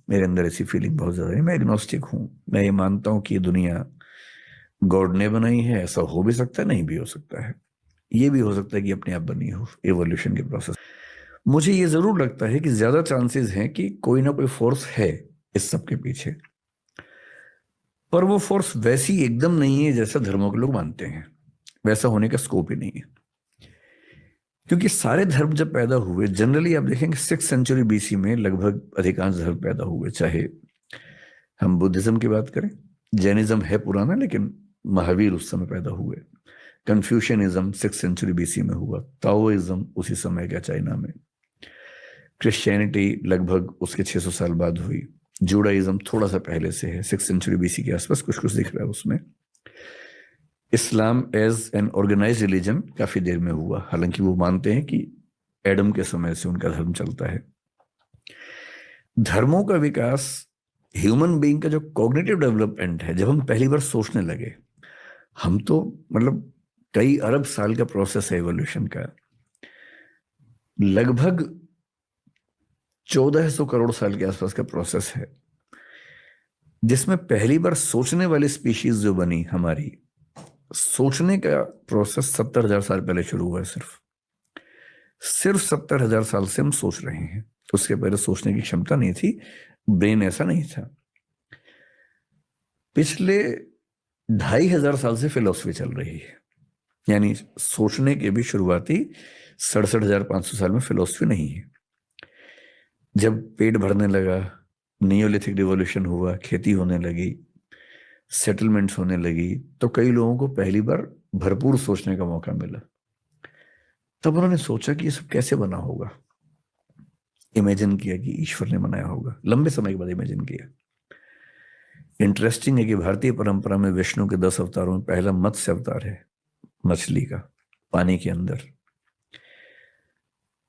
मेरे अंदर ऐसी फीलिंग बहुत ज्यादा है। मैं एग्नोस्टिक हूँ, मैं ये मानता हूँ कि ये दुनिया गॉड ने बनाई है, ऐसा हो भी सकता है, नहीं भी हो सकता है। ये भी हो सकता है कि अपने आप बनी हो, एवोल्यूशन के प्रोसेस। मुझे ये जरूर लगता है कि ज्यादा चांसेस हैं कि कोई ना कोई फोर्स है इस सब के पीछे, पर वो फोर्स वैसी एकदम नहीं है जैसा धर्मों के लोग मानते हैं। वैसा होने का स्कोप ही नहीं है, क्योंकि सारे धर्म जब पैदा हुए, जनरली आप देखेंगे 6th सेंचुरी BC में लगभग अधिकांश धर्म पैदा हुए। चाहे हम बुद्धिज्म की बात करें, जैनिज्म है पुराना लेकिन महावीर उस समय पैदा हुए। कन्फ्यूशनिज्म 6th सेंचुरी BC में हुआ। ताओइज्म उसी समय का चाइना में। क्रिश्चियनिटी लगभग उसके 600 साल बाद हुई। जूडाइज्म थोड़ा सा पहले से है, 6th सेंचुरी BC के आसपास कुछ कुछ दिख रहा है उसमें। Islam as an organise religion काफी देर में हुआ, हालांकि वो मानते हैं कि एडम के समय से उनका धर्म चलता है। धर्मों का विकास, ह्यूमन बीइंग का जो कॉग्निटिव डेवलपमेंट है, जब हम पहली बार सोचने लगे, हम तो मतलब कई अरब साल का प्रोसेस है एवोल्यूशन का, लगभग 1400 करोड़ साल के आसपास का प्रोसेस है, जिसमें पहली बार सोचने वाली स्पीशीज जो बनी हमारी, सोचने का प्रोसेस 70,000 साल पहले शुरू हुआ है। सिर्फ 70,000 साल से हम सोच रहे हैं। उसके पहले सोचने की क्षमता नहीं थी, ब्रेन ऐसा नहीं था। पिछले 2,500 साल से फिलॉसफी चल रही है, यानी सोचने के भी शुरुआती 67,500 साल में फिलॉसफी नहीं है। जब पेट भरने लगा, नियोलिथिक रिवॉल्यूशन हुआ, खेती होने लगी, सेटलमेंट्स होने लगी, तो कई लोगों को पहली बार भरपूर सोचने का मौका मिला। तब उन्होंने सोचा कि ये सब कैसे बना होगा। इमेजिन किया कि ईश्वर ने बनाया होगा, लंबे समय के बाद इमेजिन किया। इंटरेस्टिंग है कि भारतीय परंपरा में विष्णु के 10 अवतारों में पहला मत्स्य अवतार है, मछली का, पानी के अंदर।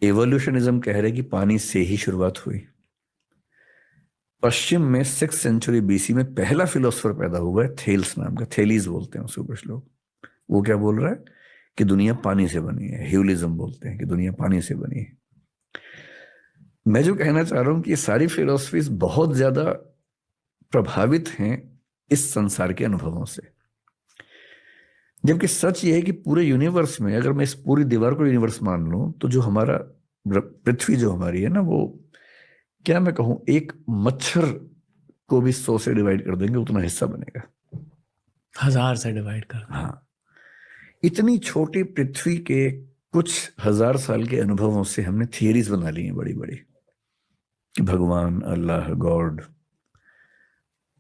एवोल्यूशनिज्म कह रहे कि पानी से ही शुरुआत हुई। पश्चिम में 6th सेंचुरी BC में पहला फिलोसफर पैदा हुआ है, थेल्स नाम का, थेलीज बोलते हैं उसको कुछ लोग। वो क्या बोल रहा है कि दुनिया पानी से बनी है। ह्यूलिज्म बोलते हैं कि दुनिया पानी से बनी है। मैं जो कहना चाह रहा हूं कि ये सारी फिलोसफीज बहुत ज्यादा प्रभावित हैं इस संसार के अनुभवों से, जबकि सच ये है कि पूरे यूनिवर्स में, अगर मैं इस पूरी दीवार को यूनिवर्स मान लूं, तो जो हमारा पृथ्वी जो हमारी है ना, वो क्या मैं कहूं, एक मच्छर को भी 100 से डिवाइड कर देंगे उतना हिस्सा बनेगा। 1000 से डिवाइड कर। हाँ, इतनी छोटी पृथ्वी के कुछ 1000 साल के अनुभवों से हमने थियरीज बना ली हैं बड़ी बड़ी, कि भगवान, अल्लाह, गॉड।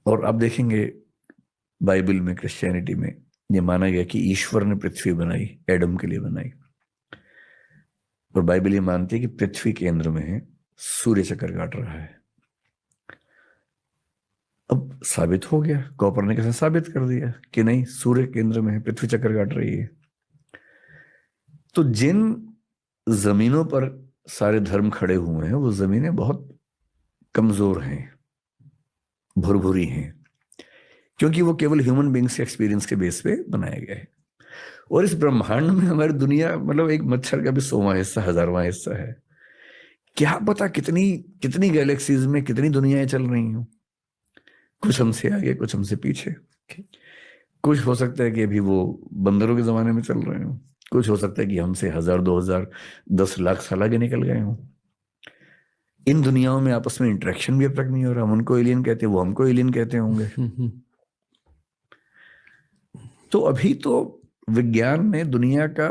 और आप देखेंगे बाइबल में, क्रिश्चियनिटी में ये माना गया कि ईश्वर ने पृथ्वी बनाई, एडम के लिए बनाई। और बाइबल ये मानती है कि पृथ्वी केंद्र में है, सूर्य चक्कर काट रहा है। अब साबित हो गया, कोपरनिकस ने साबित कर दिया कि नहीं, सूर्य केंद्र में है, पृथ्वी चक्कर काट रही है। तो जिन जमीनों पर सारे धर्म खड़े हुए हैं, वो जमीनें बहुत कमजोर हैं, भुरभुरी हैं, क्योंकि वो केवल ह्यूमन बींग्स के एक्सपीरियंस के बेस पे बनाया गया है। और इस ब्रह्मांड में हमारी दुनिया मतलब एक मच्छर का भी 100वां हिस्सा, 1000वां हिस्सा है। क्या पता कितनी कितनी गैलेक्सीज में कितनी दुनियाएं चल रही हूं, कुछ हमसे आगे, कुछ हमसे पीछे। कुछ हो सकता है कि अभी वो बंदरों के जमाने में चल रहे हो, कुछ हो सकता है कि हमसे 1000, 2000, 10 लाख साल आगे निकल गए हों। इन दुनियाओं में आपस में इंटरेक्शन भी अब तक नहीं हो रहा। हम उनको एलियन कहते हैं, वो हमको एलियन कहते होंगे। तो अभी तो विज्ञान ने दुनिया का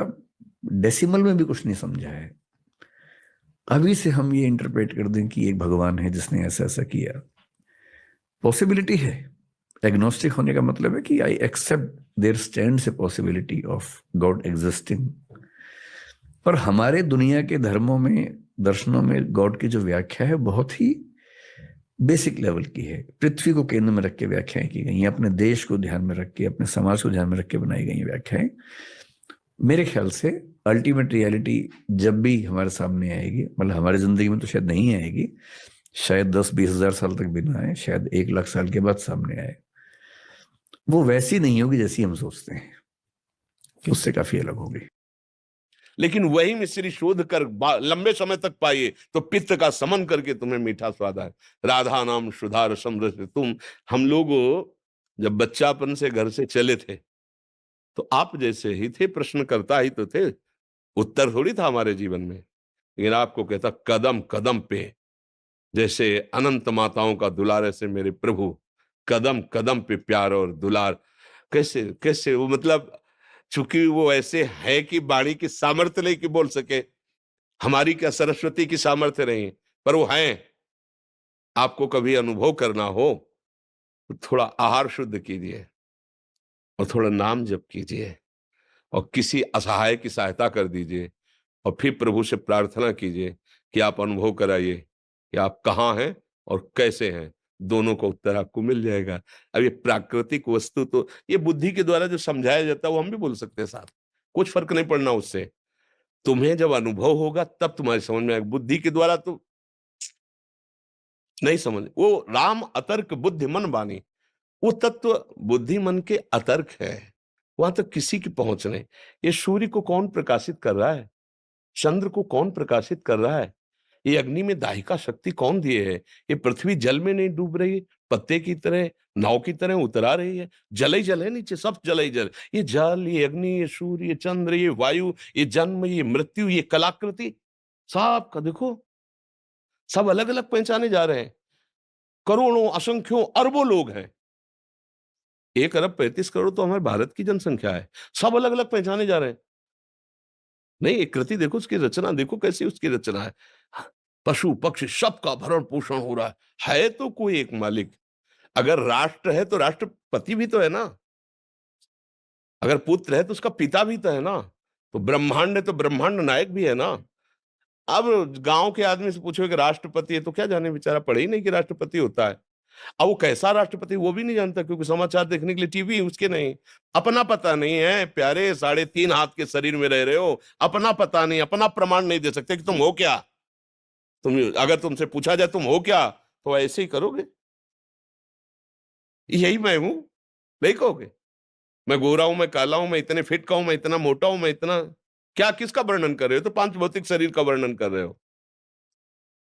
डेसिमल में भी कुछ नहीं समझा है। अभी से हम ये इंटरप्रेट कर दें कि एक भगवान है जिसने ऐसा ऐसा किया, पॉसिबिलिटी है। एग्नोस्टिक होने का मतलब है कि I accept there stands a possibility of God existing. पर हमारे दुनिया के धर्मों में, दर्शनों में गॉड की जो व्याख्या है बहुत ही बेसिक लेवल की है। पृथ्वी को केंद्र में रख के व्याख्याएं की गई हैं, अपने देश को ध्यान में रख के, अपने समाज को ध्यान में रख के बनाई गई व्याख्याएं। मेरे ख्याल से अल्टीमेट रियलिटी जब भी हमारे सामने आएगी, मतलब हमारी जिंदगी में तो शायद नहीं आएगी, शायद 10-20 हजार साल तक भी ना आए, शायद 1 लाख साल के बाद सामने आए, वो वैसी नहीं होगी जैसी हम सोचते हैं, उससे काफी अलग होगी। लेकिन वही मिश्री शोध कर लंबे समय तक पाइए तो पित्त का समन करके तुम्हें मीठा स्वाद आए। राधा नाम सुधा रसम रस तुम। हम लोग जब बच्चापन से घर से चले थे तो आप जैसे ही थे, प्रश्नकर्ता ही तो थे, उत्तर थोड़ी था हमारे जीवन में। लेकिन आपको कहता कदम कदम पे, जैसे अनंत माताओं का दुलार ऐसे मेरे प्रभु, कदम कदम पे प्यार और दुलार। कैसे कैसे वो, मतलब चूंकि वो ऐसे है कि वाणी की सामर्थ्य नहीं कि बोल सके, हमारी क्या सरस्वती की सामर्थ्य नहीं, पर वो हैं। आपको कभी अनुभव करना हो तो थोड़ा आहार शुद्ध कीजिए और थोड़ा नाम जप कीजिए और किसी असहाय की सहायता कर दीजिए और फिर प्रभु से प्रार्थना कीजिए कि आप अनुभव कराइए कि आप कहाँ हैं और कैसे हैं। दोनों का उत्तर आपको मिल जाएगा। अब ये प्राकृतिक वस्तु तो ये बुद्धि के द्वारा जो समझाया जाता है वो हम भी बोल सकते हैं साथ, कुछ फर्क नहीं पड़ना उससे। तुम्हें जब अनुभव होगा तब तुम्हारी समझ में आएगा, बुद्धि के द्वारा तो नहीं समझ। वो राम अतर्क बुद्धि मन बानी, वो तत्व बुद्धि मन के अतर्क है, वहां तक किसी की पहुंच नहीं। ये सूर्य को कौन प्रकाशित कर रहा है, चंद्र को कौन प्रकाशित कर रहा है, ये अग्नि में दाहिका शक्ति कौन दिए है, ये पृथ्वी जल में नहीं डूब रही, पत्ते की तरह नाव की तरह उतरा रही है, जल ही जल है नीचे, सब जल ही जल। ये जल, ये अग्नि, ये सूर्य, ये चंद्र, ये वायु, ये जन्म, ये मृत्यु, ये कलाकृति, सब का देखो, सब अलग अलग पहचाने जा रहे हैं। करोड़ों असंख्यों अरबों लोग हैं, 1 अरब 35 करोड़ तो हमारे भारत की जनसंख्या है, सब अलग अलग पहचाने जा रहे हैं। नहीं, एक कृति देखो, उसकी रचना देखो कैसी उसकी रचना है। पशु पक्षी सबका भरण पोषण हो रहा है तो कोई एक मालिक। अगर राष्ट्र है तो राष्ट्रपति भी तो है ना, अगर पुत्र है तो उसका पिता भी तो है ना, तो ब्रह्मांड है तो ब्रह्मांड नायक भी है ना। अब गांव के आदमी से पूछो कि राष्ट्रपति है तो क्या जाने, बेचारा पढ़े ही नहीं कि राष्ट्रपति होता है। अब वो कैसा राष्ट्रपति वो भी नहीं जानता, क्योंकि समाचार देखने के लिए टीवी उसके नहीं। अपना पता नहीं है प्यारे, 3.5 हाथ के शरीर में रह रहे हो, अपना पता नहीं, अपना प्रमाण नहीं दे सकते कि तुम हो क्या। तुम अगर तुमसे पूछा जाए तुम हो क्या, तो ऐसे ही करोगे, यही मैं हूं, नहीं कहोगे। मैं गोरा हूं, मैं काला हूं, मैं इतने फिट का हूं, मैं इतना मोटा हूं, मैं इतना क्या, किसका वर्णन कर रहे हो? तो 5 भौतिक शरीर का वर्णन कर रहे हो।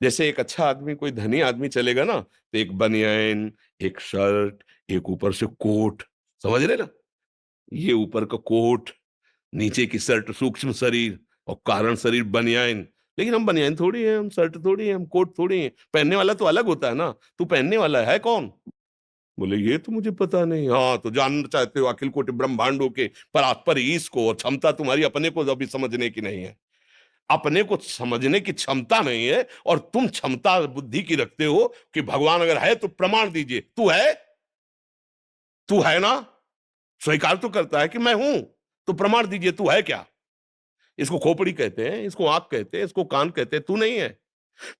जैसे एक अच्छा आदमी, कोई धनी आदमी चलेगा ना, तो एक बनियान, एक शर्ट, एक ऊपर से कोट, समझ रहे ना, ये ऊपर का कोट, नीचे की शर्ट, सूक्ष्म शरीर और कारण शरीर बनियान। लेकिन हम बनियान थोड़ी है, हम शर्ट थोड़ी है, हम कोट थोड़ी है। पहनने वाला तो अलग होता है ना। तू पहनने वाला है कौन? बोले ये तो मुझे पता नहीं। हाँ, तो जानना चाहते हो अखिल कोटि ब्रह्मांडों के परात्पर ईश को, और क्षमता तुम्हारी अपने को अभी समझने की नहीं है, अपने को समझने की क्षमता नहीं है। और तुम क्षमता बुद्धि की रखते हो कि भगवान अगर है तो प्रमाण दीजिए। तू है, तू है ना, स्वीकार तो करता है कि मैं हूं, तो प्रमाण दीजिए, तू है क्या? इसको खोपड़ी कहते हैं, इसको आंख कहते हैं, इसको कान कहते हैं, तू नहीं है।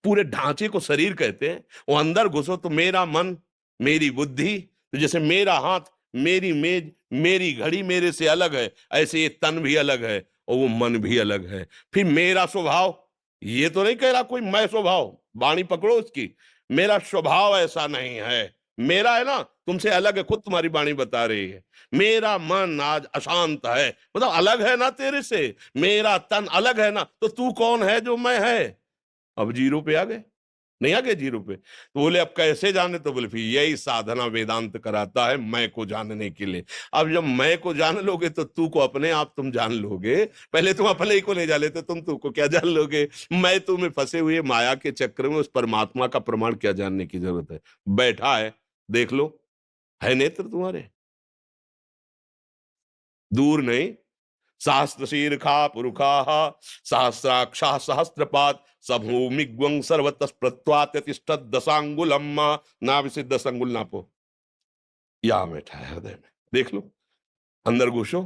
पूरे ढांचे को शरीर कहते हैं। वो अंदर घुसो तो मेरा मन, मेरी बुद्धि, तो जैसे मेरा हाथ, मेरी मेज, मेरी घड़ी मेरे से अलग है, ऐसे ये तन भी अलग है और वो मन भी अलग है। फिर मेरा स्वभाव, ये तो नहीं कह रहा कोई मैं स्वभाव, वाणी पकड़ो उसकी, मेरा स्वभाव ऐसा नहीं है, मेरा है ना, तुमसे अलग है, खुद तुम्हारी वाणी बता रही है। मेरा मन आज अशांत है, मतलब अलग है ना तेरे से। मेरा तन अलग है ना, तो तू कौन है जो मैं है? अब जीरो पे आ गए, नहीं आ गए जीरो पे? तो बोले अब कैसे जाने? तो बोले फिर यही साधना वेदांत कराता है, मैं को जानने के लिए। अब जब मैं को जान लोगे तो तू को अपने आप तुम जान लोगे। पहले तुम अपने ही को नहीं जान लेते, तुम तू को क्या जान लोगे? मैं तुम्हें फंसे हुए माया के चक्र में उस परमात्मा का प्रमाण क्या जानने की जरूरत है? बैठा है, देख लो, है नेत्र तुम्हारे, दूर नहीं। सहस्त्र शीर्षा पुरुखा सहस्राक्षा सहस्त्रपात सभूमिग्वं सर्वतस्प्रत्वात्यतिष्ठत् दशांगुलम। ना विसिद्ध 10 अंगुल नापो, यहां बैठा है हृदय में, देख लो, अंदर घुसो,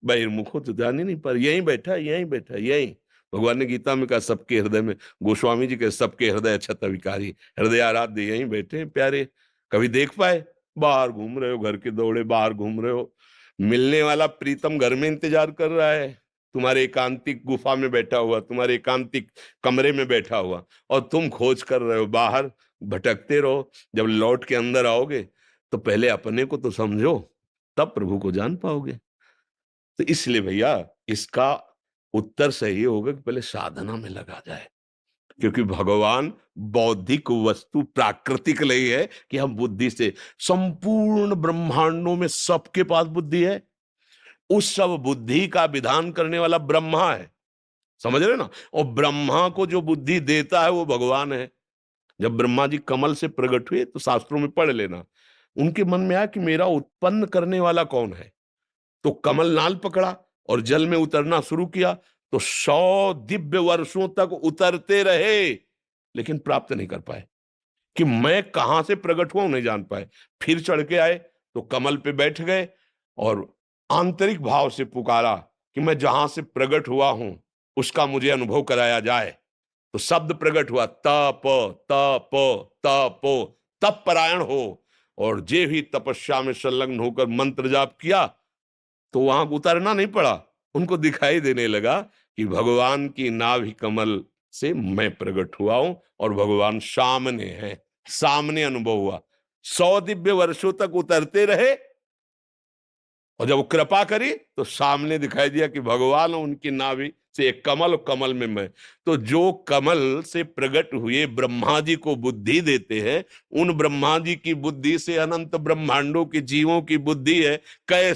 बहिर्मुखो तो जान ही नहीं पर, यहीं बैठा है, यहीं बैठा है, यहीं। भगवान ने गीता में कहा सबके हृदय में, गोस्वामी जी के सबके हृदय क्षत विकारी, हृदय आराध्य यहीं बैठे हैं प्यारे। कभी देख पाए? बाहर घूम रहे हो, घर के दौड़े बाहर घूम रहे हो। मिलने वाला प्रीतम घर में इंतजार कर रहा है, तुम्हारे एकांतिक गुफा में बैठा हुआ, तुम्हारे एकांतिक कमरे में बैठा हुआ, और तुम खोज कर रहे हो बाहर, भटकते रहो। जब लौट के अंदर आओगे तो पहले अपने को तो समझो, तब प्रभु को जान पाओगे। तो इसलिए भैया, इसका उत्तर सही होगा कि पहले साधना में लगा जाए, क्योंकि भगवान बौद्धिक वस्तु प्राकृतिक नहीं है कि हम बुद्धि से, संपूर्ण ब्रह्मांडों में सबके पास बुद्धि है, उस सब बुद्धि का विधान करने वाला ब्रह्मा है, समझ रहे ना। और ब्रह्मा को जो बुद्धि देता है वो भगवान है। जब ब्रह्मा जी कमल से प्रकट हुए तो शास्त्रों में पढ़ लेना, उनके मन में आया कि मेरा उत्पन्न करने वाला कौन है, तो कमल नाल पकड़ा और जल में उतरना शुरू किया, तो 100 दिव्य वर्षों तक उतरते रहे लेकिन प्राप्त नहीं कर पाए कि मैं कहां से प्रकट हुआ हूं, नहीं जान पाए। फिर चढ़ के आए तो कमल पे बैठ गए और आंतरिक भाव से पुकारा कि मैं जहां से प्रकट हुआ हूं उसका मुझे अनुभव कराया जाए। तो शब्द प्रकट हुआ, तप तप तप, तप परायण हो। और जे भी तपस्या में संलग्न होकर मंत्र जाप किया तो वहां उतरना नहीं पड़ा, उनको दिखाई देने लगा कि भगवान की नाभि कमल से मैं प्रकट हुआ हूं और भगवान सामने है, सामने अनुभव हुआ। 100 दिव्य वर्षों तक उतरते रहे और जब वो कृपा करी तो सामने दिखाई दिया कि भगवान उनकी नाभि से एक कमल और कमल में मैं। तो जो कमल से प्रकट हुए ब्रह्मा जी को बुद्धि देते हैं, उन ब्रह्मा जी की बुद्धि से अनंत ब्रह्मांडों के जीवों की बुद्धि है, कैसे